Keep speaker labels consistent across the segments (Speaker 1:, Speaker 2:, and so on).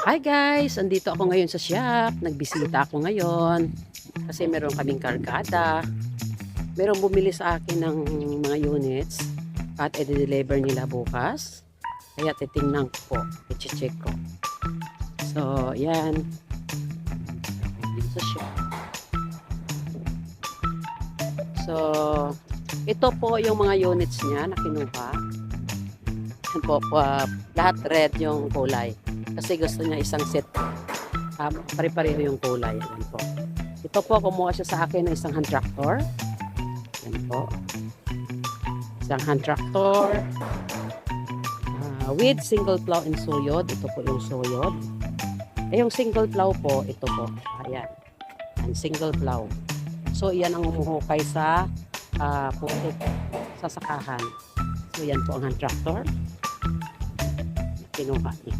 Speaker 1: Hi guys! Andito ako ngayon sa shop. Nagbisita ako ngayon kasi meron kaming kargada. Merong bumili sa akin ng mga units at i-deliver nila bukas. Kaya titingnan ko po, i-check ko. So, yan. Dito sa shop. So, ito po yung mga units niya na kinuha. Yan po, lahat red yung kulay. Kasi gusto niya isang set. Pare-pareho yung kulay. Yan po. Ito po, kumuha siya sa akin ng isang hand tractor. Yan po. Isang hand tractor. With single plow and suyod. Ito po yung suyod. Yung single plow po, ito po. Ayan. Ang single plow. So, iyan ang umuhukay sa putik, sa sakahan. So, yan po ang hand tractor. Kinuha niya.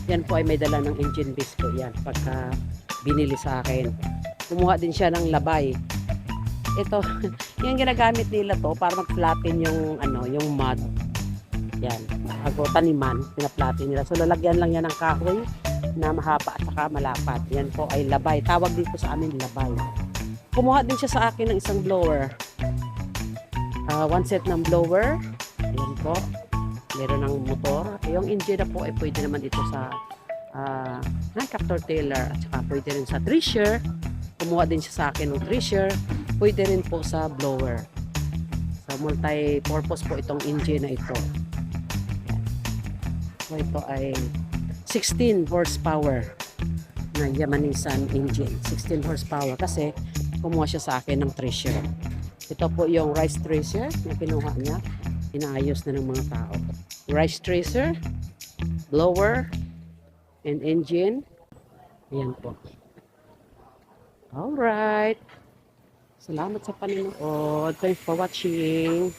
Speaker 1: Yan po ay may dala ng engine base ko. Yan, pagka binili sa akin. Kumuha din siya ng labay. Ito, yung ginagamit nila to para mag-flatten yung, yung mud. Yan, bago taniman, pina-flatten nila. So, lalagyan lang yan ng kahoy na mahaba at saka malapat. Yan po ay labay. Tawag dito sa amin labay. Kumuha din siya sa akin ng isang blower. One set ng blower. Yan po. Meron ng motor. Yung engine na po ay pwede naman ito sa tractor trailer at saka pwede rin sa thresher. Kumuha din siya sa akin ng thresher. Pwede rin po sa blower. So multi-purpose po itong engine na ito. Yan. So ito ay 16 horsepower na Yamanisan engine. 16 horsepower kasi kumuha siya sa akin ng thresher. Ito po yung rice thresher na kinuha niya. Inaayos na ng mga tao. Rice tracer, blower, and engine. Ayan po. Alright. Salamat sa panonood. Thanks for watching.